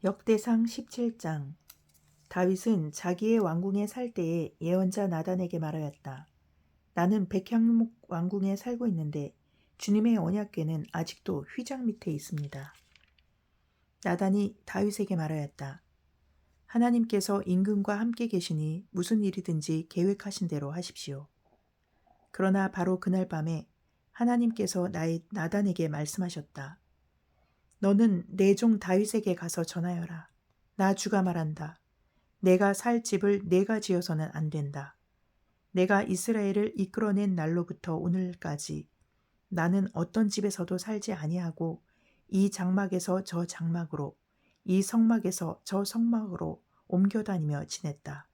역대상 17장. 다윗은 자기의 왕궁에 살 때에 예언자 나단에게 말하였다. 나는 백향목 왕궁에 살고 있는데 주님의 언약궤는 아직도 휘장 밑에 있습니다. 나단이 다윗에게 말하였다. 하나님께서 임금과 함께 계시니 무슨 일이든지 계획하신 대로 하십시오. 그러나 바로 그날 밤에 하나님께서 나단에게 말씀하셨다. 너는 내 종 다윗에게 가서 전하여라. 나 주가 말한다. 내가 살 집을 내가 지어서는 안 된다. 내가 이스라엘을 이끌어낸 날로부터 오늘까지 나는 어떤 집에서도 살지 아니하고 이 장막에서 저 장막으로, 이 성막에서 저 성막으로 옮겨 다니며 지냈다.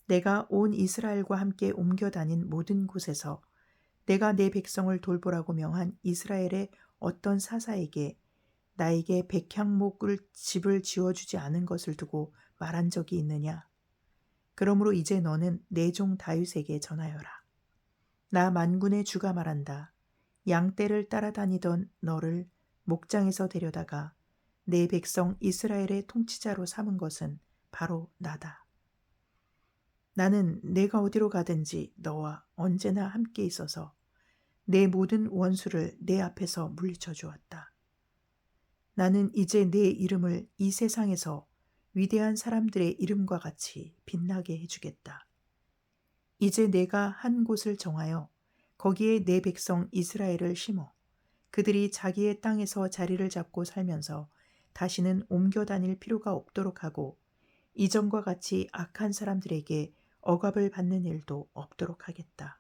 내가 온 이스라엘과 함께 옮겨 다닌 모든 곳에서 내가 내 백성을 돌보라고 명한 이스라엘의 어떤 사사에게 나에게 백향목을 집을 지어주지 않은 것을 두고 말한 적이 있느냐? 그러므로 이제 너는 내 종 다윗에게 전하여라. 나 만군의 주가 말한다. 양떼를 따라다니던 너를 목장에서 데려다가 내 백성 이스라엘의 통치자로 삼은 것은 바로 나다. 나는 내가 어디로 가든지 너와 언제나 함께 있어서 내 모든 원수를 내 앞에서 물리쳐 주었다. 나는 이제 내 이름을 이 세상에서 위대한 사람들의 이름과 같이 빛나게 해주겠다. 이제 내가 한 곳을 정하여 거기에 내 백성 이스라엘을 심어 그들이 자기의 땅에서 자리를 잡고 살면서 다시는 옮겨 다닐 필요가 없도록 하고 이전과 같이 악한 사람들에게 억압을 받는 일도 없도록 하겠다.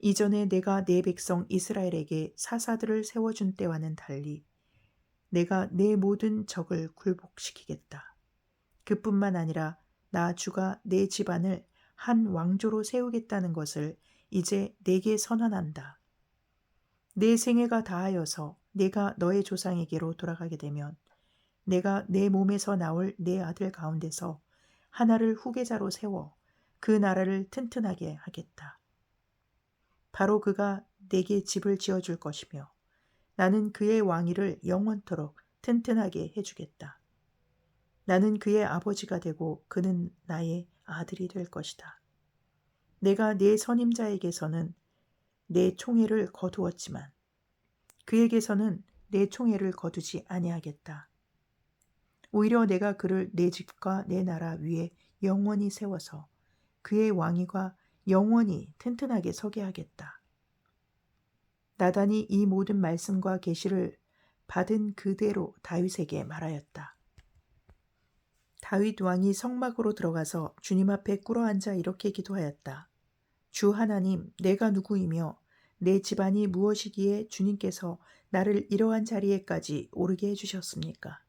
이전에 내가 내 백성 이스라엘에게 사사들을 세워준 때와는 달리 내가 내 모든 적을 굴복시키겠다. 그뿐만 아니라 나 주가 내 집안을 한 왕조로 세우겠다는 것을 이제 내게 선언한다. 내 생애가 다하여서 내가 너의 조상에게로 돌아가게 되면 내가 내 몸에서 나올 내 아들 가운데서 하나를 후계자로 세워 그 나라를 튼튼하게 하겠다. 바로 그가 내게 집을 지어줄 것이며 나는 그의 왕위를 영원토록 튼튼하게 해주겠다. 나는 그의 아버지가 되고 그는 나의 아들이 될 것이다. 내가 내 선임자에게서는 내 총애를 거두었지만 그에게서는 내 총애를 거두지 아니하겠다. 오히려 내가 그를 내 집과 내 나라 위에 영원히 세워서 그의 왕위가 영원히 튼튼하게 서게 하겠다. 나단이 이 모든 말씀과 계시를 받은 그대로 다윗에게 말하였다. 다윗 왕이 성막으로 들어가서 주님 앞에 꿇어앉아 이렇게 기도하였다. 주 하나님, 내가 누구이며 내 집안이 무엇이기에 주님께서 나를 이러한 자리에까지 오르게 해주셨습니까?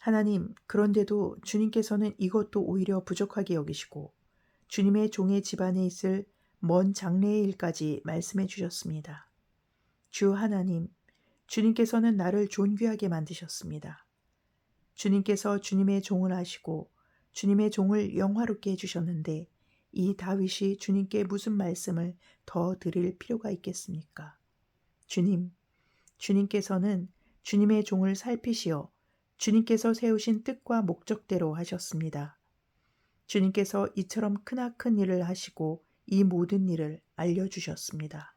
하나님, 그런데도 주님께서는 이것도 오히려 부족하게 여기시고 주님의 종의 집안에 있을 먼 장래의 일까지 말씀해 주셨습니다. 주 하나님, 주님께서는 나를 존귀하게 만드셨습니다. 주님께서 주님의 종을 하시고 주님의 종을 영화롭게 해주셨는데 이 다윗이 주님께 무슨 말씀을 더 드릴 필요가 있겠습니까? 주님, 주님께서는 주님의 종을 살피시어 주님께서 세우신 뜻과 목적대로 하셨습니다. 주님께서 이처럼 크나큰 일을 하시고 이 모든 일을 알려주셨습니다.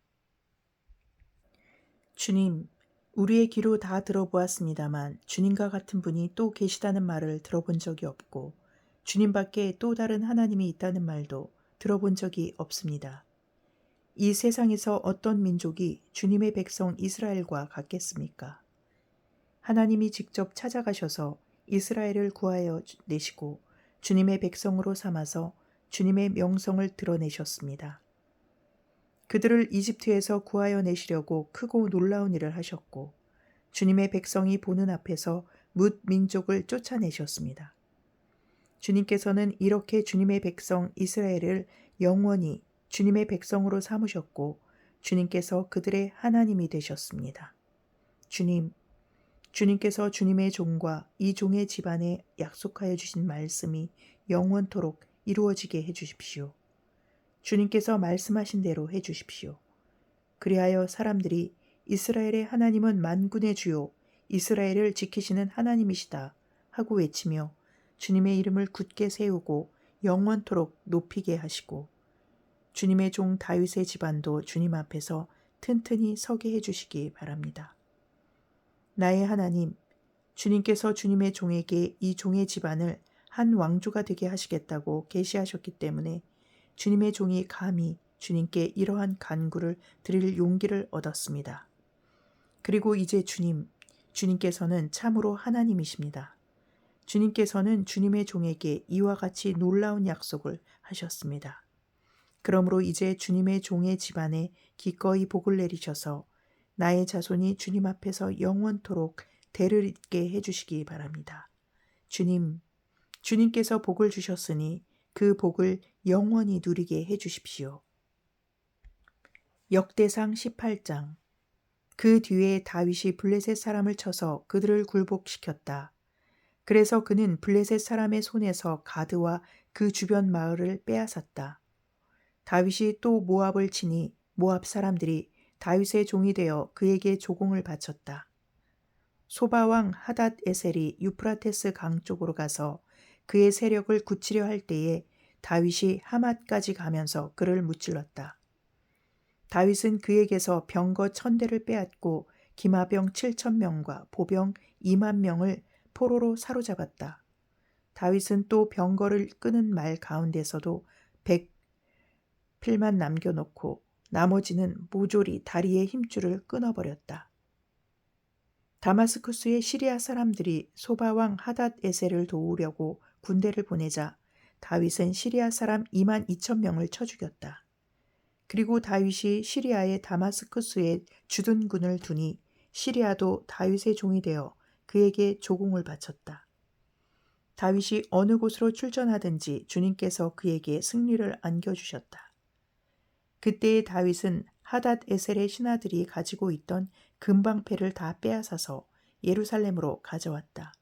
주님, 우리의 귀로 다 들어보았습니다만 주님과 같은 분이 또 계시다는 말을 들어본 적이 없고 주님밖에 또 다른 하나님이 있다는 말도 들어본 적이 없습니다. 이 세상에서 어떤 민족이 주님의 백성 이스라엘과 같겠습니까? 하나님이 직접 찾아가셔서 이스라엘을 구하여 내시고 주님의 백성으로 삼아서 주님의 명성을 드러내셨습니다. 그들을 이집트에서 구하여 내시려고 크고 놀라운 일을 하셨고 주님의 백성이 보는 앞에서 뭇 민족을 쫓아내셨습니다. 주님께서는 이렇게 주님의 백성 이스라엘을 영원히 주님의 백성으로 삼으셨고 주님께서 그들의 하나님이 되셨습니다. 주님께서 주님의 종과 이 종의 집안에 약속하여 주신 말씀이 영원토록 이루어지게 해주십시오. 주님께서 말씀하신 대로 해주십시오. 그리하여 사람들이 이스라엘의 하나님은 만군의 주요 이스라엘을 지키시는 하나님이시다 하고 외치며 주님의 이름을 굳게 세우고 영원토록 높이게 하시고 주님의 종 다윗의 집안도 주님 앞에서 튼튼히 서게 해주시기 바랍니다. 나의 하나님, 주님께서 주님의 종에게 이 종의 집안을 한 왕조가 되게 하시겠다고 계시하셨기 때문에 주님의 종이 감히 주님께 이러한 간구를 드릴 용기를 얻었습니다. 그리고 이제 주님께서는 참으로 하나님이십니다. 주님께서는 주님의 종에게 이와 같이 놀라운 약속을 하셨습니다. 그러므로 이제 주님의 종의 집안에 기꺼이 복을 내리셔서 나의 자손이 주님 앞에서 영원토록 대를 잇게 해주시기 바랍니다. 주님께서 복을 주셨으니 그 복을 영원히 누리게 해주십시오. 역대상 18장. 그 뒤에 다윗이 블레셋 사람을 쳐서 그들을 굴복시켰다. 그래서 그는 블레셋 사람의 손에서 가드와 그 주변 마을을 빼앗았다. 다윗이 또 모압을 치니 모압 사람들이 다윗의 종이 되어 그에게 조공을 바쳤다. 소바왕 하닷 에셀이 유프라테스 강 쪽으로 가서 그의 세력을 굳히려 할 때에 다윗이 하맛까지 가면서 그를 무찔렀다. 다윗은 그에게서 병거 1000대를 빼앗고 기마병 7000명과 보병 2만 명을 포로로 사로잡았다. 다윗은 또 병거를 끄는 말 가운데서도 100필만 남겨놓고 나머지는 모조리 다리의 힘줄을 끊어버렸다. 다마스쿠스의 시리아 사람들이 소바왕 하닷 에셀을 도우려고 군대를 보내자 다윗은 시리아 사람 2만 2천 명을 쳐 죽였다. 그리고 다윗이 시리아의 다마스쿠스에 주둔군을 두니 시리아도 다윗의 종이 되어 그에게 조공을 바쳤다. 다윗이 어느 곳으로 출전하든지 주님께서 그에게 승리를 안겨주셨다. 그때의 다윗은 하닷 에셀의 신하들이 가지고 있던 금방패를 다 빼앗아서 예루살렘으로 가져왔다.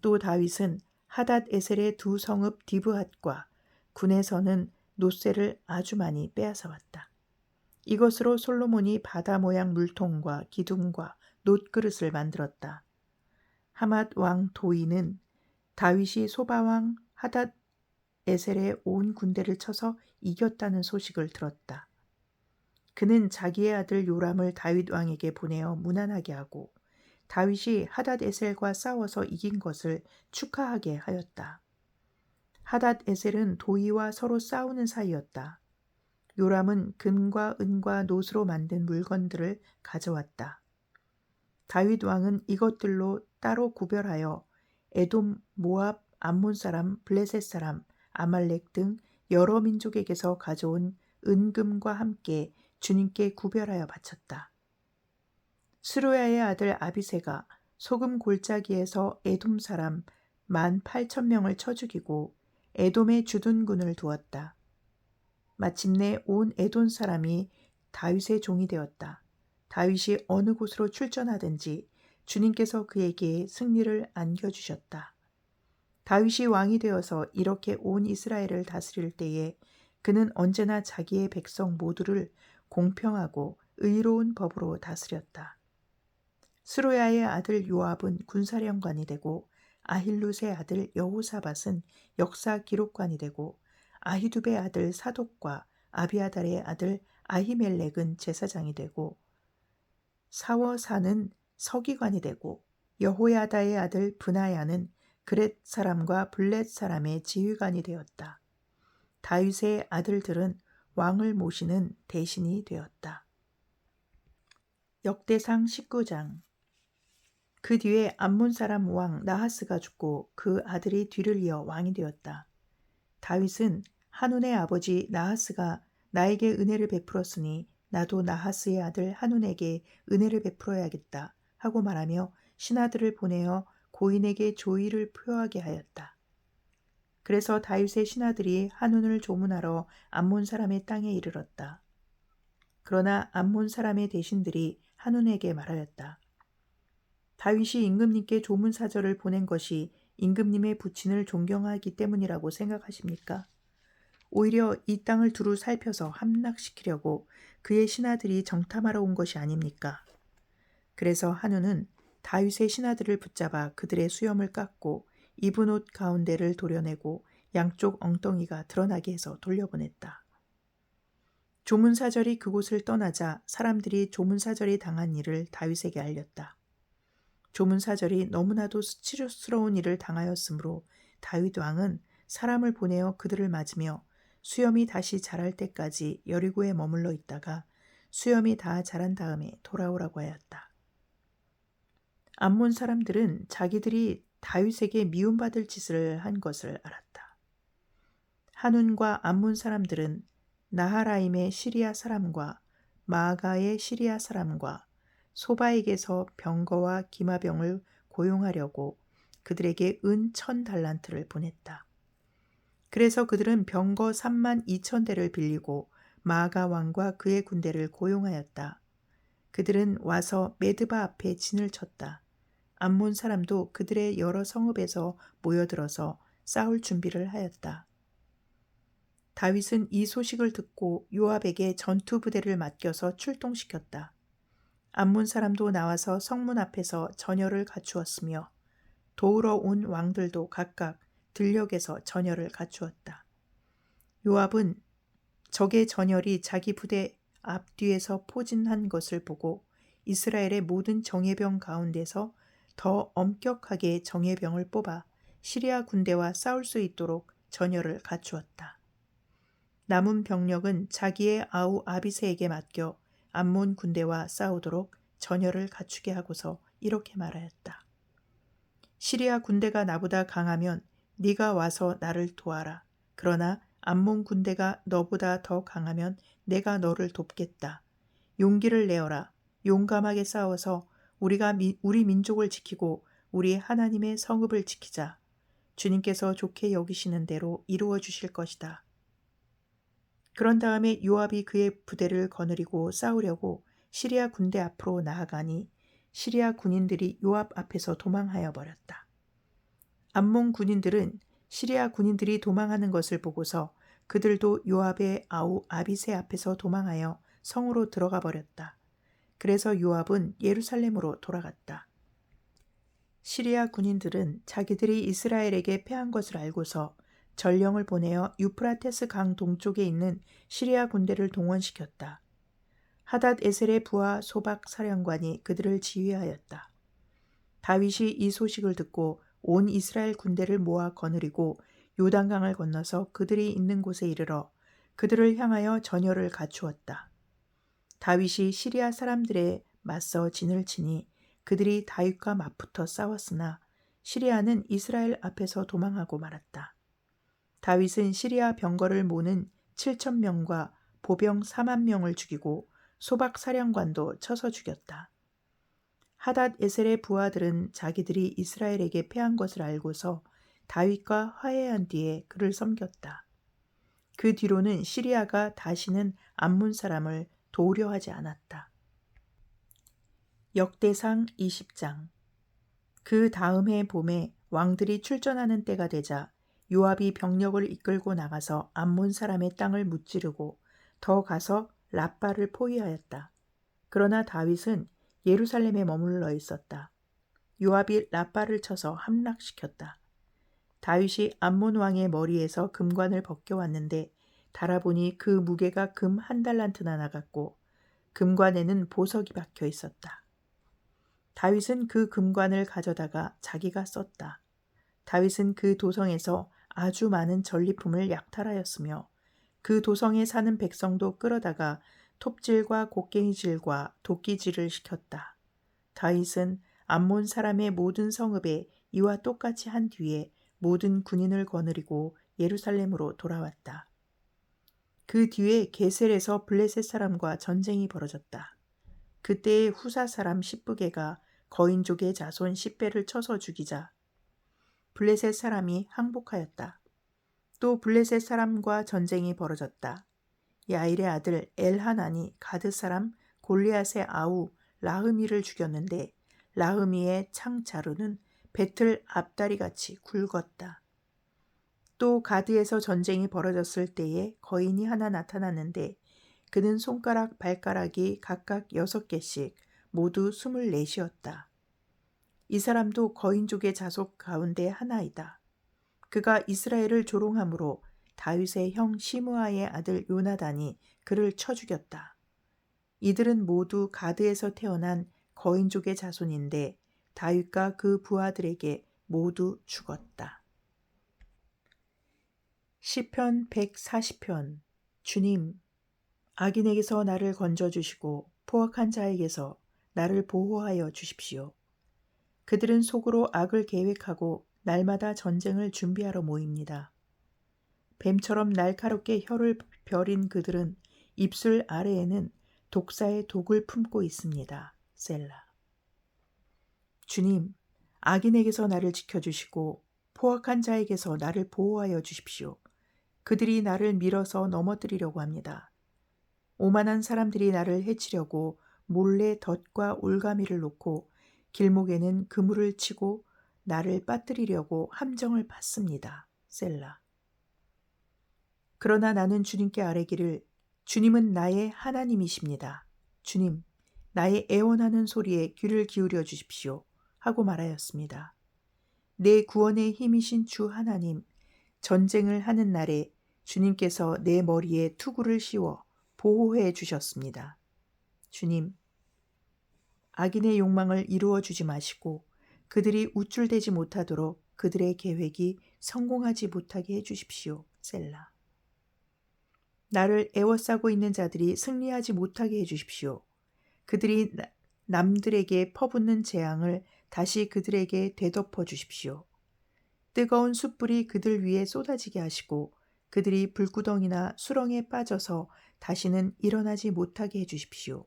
또 다윗은 하닷 에셀의 두 성읍 디브핫과 군에서는 노새를 아주 많이 빼앗아왔다. 이것으로 솔로몬이 바다 모양 물통과 기둥과 놋그릇을 만들었다. 하맛 왕 도이는 다윗이 소바왕 하닷 에셀의 온 군대를 쳐서 이겼다는 소식을 들었다. 그는 자기의 아들 요람을 다윗 왕에게 보내어 무난하게 하고 다윗이 하닷 에셀과 싸워서 이긴 것을 축하하게 하였다. 하닷 에셀은 도이와 서로 싸우는 사이였다. 요람은 금과 은과 놋으로 만든 물건들을 가져왔다. 다윗 왕은 이것들로 따로 구별하여 에돔, 모압, 암몬 사람, 블레셋 사람, 아말렉 등 여러 민족에게서 가져온 은금과 함께 주님께 구별하여 바쳤다. 스루야의 아들 아비새가 소금 골짜기에서 에돔 사람 18,000명을 쳐 죽이고 에돔의 주둔군을 두었다. 마침내 온 에돔 사람이 다윗의 종이 되었다. 다윗이 어느 곳으로 출전하든지 주님께서 그에게 승리를 안겨주셨다. 다윗이 왕이 되어서 이렇게 온 이스라엘을 다스릴 때에 그는 언제나 자기의 백성 모두를 공평하고 의로운 법으로 다스렸다. 스루야의 아들 요압은 군사령관이 되고 아힐룻의 아들 여호사밧은 역사 기록관이 되고 아히두베의 아들 사독과 아비아달의 아들 아히멜렉은 제사장이 되고 사워사는 서기관이 되고 여호야다의 아들 브나야는 그렛 사람과 블렛 사람의 지휘관이 되었다. 다윗의 아들들은 왕을 모시는 대신이 되었다. 역대상 19장. 그 뒤에 암몬 사람 왕 나하스가 죽고 그 아들이 뒤를 이어 왕이 되었다. 다윗은 한운의 아버지 나하스가 나에게 은혜를 베풀었으니 나도 나하스의 아들 한운에게 은혜를 베풀어야겠다 하고 말하며 신하들을 보내어 고인에게 조의를 표하게 하였다. 그래서 다윗의 신하들이 한운을 조문하러 암몬 사람의 땅에 이르렀다. 그러나 암몬 사람의 대신들이 한운에게 말하였다. 다윗이 임금님께 조문 사절을 보낸 것이 임금님의 부친을 존경하기 때문이라고 생각하십니까? 오히려 이 땅을 두루 살펴서 함락시키려고 그의 신하들이 정탐하러 온 것이 아닙니까? 그래서 한우는 다윗의 신하들을 붙잡아 그들의 수염을 깎고 입은 옷 가운데를 도려내고 양쪽 엉덩이가 드러나게 해서 돌려보냈다. 조문사절이 그곳을 떠나자 사람들이 조문사절이 당한 일을 다윗에게 알렸다. 조문사절이 너무나도 수치스러운 일을 당하였으므로 다윗 왕은 사람을 보내어 그들을 맞으며 수염이 다시 자랄 때까지 여리고에 머물러 있다가 수염이 다 자란 다음에 돌아오라고 하였다. 암몬 사람들은 자기들이 다윗에게 미움받을 짓을 한 것을 알았다. 한운과 암몬 사람들은 나하라임의 시리아 사람과 마아가의 시리아 사람과 소바에게서 병거와 기마병을 고용하려고 그들에게 은 1000달란트를 보냈다. 그래서 그들은 병거 32,000대를 빌리고 마아가 왕과 그의 군대를 고용하였다. 그들은 와서 메드바 앞에 진을 쳤다. 암몬 사람도 그들의 여러 성읍에서 모여들어서 싸울 준비를 하였다. 다윗은 이 소식을 듣고 요압에게 전투 부대를 맡겨서 출동시켰다. 암몬 사람도 나와서 성문 앞에서 전열을 갖추었으며 도우러 온 왕들도 각각 들녘에서 전열을 갖추었다. 요압은 적의 전열이 자기 부대 앞뒤에서 포진한 것을 보고 이스라엘의 모든 정예병 가운데서 더 엄격하게 정예병을 뽑아 시리아 군대와 싸울 수 있도록 전열을 갖추었다. 남은 병력은 자기의 아우 아비새에게 맡겨 암몬 군대와 싸우도록 전열을 갖추게 하고서 이렇게 말하였다. 시리아 군대가 나보다 강하면 네가 와서 나를 도와라. 그러나 암몬 군대가 너보다 더 강하면 내가 너를 돕겠다. 용기를 내어라. 용감하게 싸워서 우리가 우리 민족을 지키고 우리 하나님의 성읍을 지키자. 주님께서 좋게 여기시는 대로 이루어 주실 것이다. 그런 다음에 요압이 그의 부대를 거느리고 싸우려고 시리아 군대 앞으로 나아가니 시리아 군인들이 요압 앞에서 도망하여 버렸다. 암몬 군인들은 시리아 군인들이 도망하는 것을 보고서 그들도 요압의 아우 아비새 앞에서 도망하여 성으로 들어가 버렸다. 그래서 요압은 예루살렘으로 돌아갔다. 시리아 군인들은 자기들이 이스라엘에게 패한 것을 알고서 전령을 보내어 유프라테스 강 동쪽에 있는 시리아 군대를 동원시켰다. 하닷 에셀의 부하 소박 사령관이 그들을 지휘하였다. 다윗이 이 소식을 듣고 온 이스라엘 군대를 모아 거느리고 요단강을 건너서 그들이 있는 곳에 이르러 그들을 향하여 전열을 갖추었다. 다윗이 시리아 사람들에 맞서 진을 치니 그들이 다윗과 맞붙어 싸웠으나 시리아는 이스라엘 앞에서 도망하고 말았다. 다윗은 시리아 병거를 모는 7,000명과 보병 40,000명을 죽이고 소박 사령관도 쳐서 죽였다. 하닷 에셀의 부하들은 자기들이 이스라엘에게 패한 것을 알고서 다윗과 화해한 뒤에 그를 섬겼다. 그 뒤로는 시리아가 다시는 암몬 사람을 도우려 하지 않았다. 역대상 20장. 그 다음 해 봄에 왕들이 출전하는 때가 되자 요압이 병력을 이끌고 나가서 암몬 사람의 땅을 무찌르고 더 가서 랍바를 포위하였다. 그러나 다윗은 예루살렘에 머물러 있었다. 요압이 랍바를 쳐서 함락시켰다. 다윗이 암몬 왕의 머리에서 금관을 벗겨왔는데 달아보니 그 무게가 금 1달란트나 나갔고 금관에는 보석이 박혀 있었다. 다윗은 그 금관을 가져다가 자기가 썼다. 다윗은 그 도성에서 아주 많은 전리품을 약탈하였으며 그 도성에 사는 백성도 끌어다가 톱질과 곡괭이질과 도끼질을 시켰다. 다윗은 암몬 사람의 모든 성읍에 이와 똑같이 한 뒤에 모든 군인을 거느리고 예루살렘으로 돌아왔다. 그 뒤에 게셀에서 블레셋 사람과 전쟁이 벌어졌다. 그때에 후사 사람 십부게가 거인족의 자손 10배를 쳐서 죽이자 블레셋 사람이 항복하였다. 또 블레셋 사람과 전쟁이 벌어졌다. 야일의 아들 엘하난이 가드 사람 골리앗의 아우 라흐미를 죽였는데 라흐미의 창자루는 배틀 앞다리같이 굵었다. 또 가드에서 전쟁이 벌어졌을 때에 거인이 하나 나타났는데 그는 손가락 발가락이 각각 6개씩 모두 24이었다. 이 사람도 거인족의 자손 가운데 하나이다. 그가 이스라엘을 조롱함으로 다윗의 형 시므아의 아들 요나단이 그를 쳐 죽였다. 이들은 모두 가드에서 태어난 거인족의 자손인데 다윗과 그 부하들에게 모두 죽었다. 시편 140편. 주님, 악인에게서 나를 건져주시고 포악한 자에게서 나를 보호하여 주십시오. 그들은 속으로 악을 계획하고 날마다 전쟁을 준비하러 모입니다. 뱀처럼 날카롭게 혀를 벼린 그들은 입술 아래에는 독사의 독을 품고 있습니다. 셀라. 주님, 악인에게서 나를 지켜주시고 포악한 자에게서 나를 보호하여 주십시오. 그들이 나를 밀어서 넘어뜨리려고 합니다. 오만한 사람들이 나를 해치려고 몰래 덫과 올가미를 놓고 길목에는 그물을 치고 나를 빠뜨리려고 함정을 받습니다. 셀라. 그러나 나는 주님께 아뢰기를 주님은 나의 하나님이십니다. 주님, 나의 애원하는 소리에 귀를 기울여 주십시오. 하고 말하였습니다. 내 구원의 힘이신 주 하나님, 전쟁을 하는 날에 주님께서 내 머리에 투구를 씌워 보호해 주셨습니다. 주님, 악인의 욕망을 이루어 주지 마시고 그들이 우쭐대지 못하도록 그들의 계획이 성공하지 못하게 해 주십시오. 셀라. 나를 애워싸고 있는 자들이 승리하지 못하게 해 주십시오. 그들이 남들에게 퍼붓는 재앙을 다시 그들에게 되덮어 주십시오. 뜨거운 숯불이 그들 위에 쏟아지게 하시고 그들이 불구덩이나 수렁에 빠져서 다시는 일어나지 못하게 해 주십시오.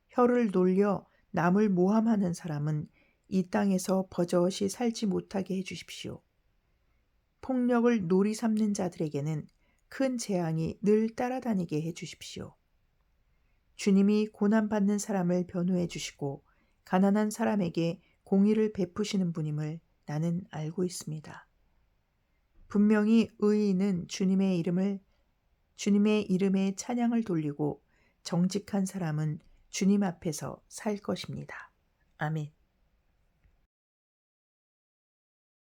혀를 놀려 남을 모함하는 사람은 이 땅에서 버젓이 살지 못하게 해 주십시오. 폭력을 놀이 삼는 자들에게는 큰 재앙이 늘 따라다니게 해 주십시오. 주님이 고난받는 사람을 변호해 주시고 가난한 사람에게 공의를 베푸시는 분임을 나는 알고 있습니다. 분명히 의인은 주님의 이름에 찬양을 돌리고 정직한 사람은 주님 앞에서 살 것입니다. 아멘.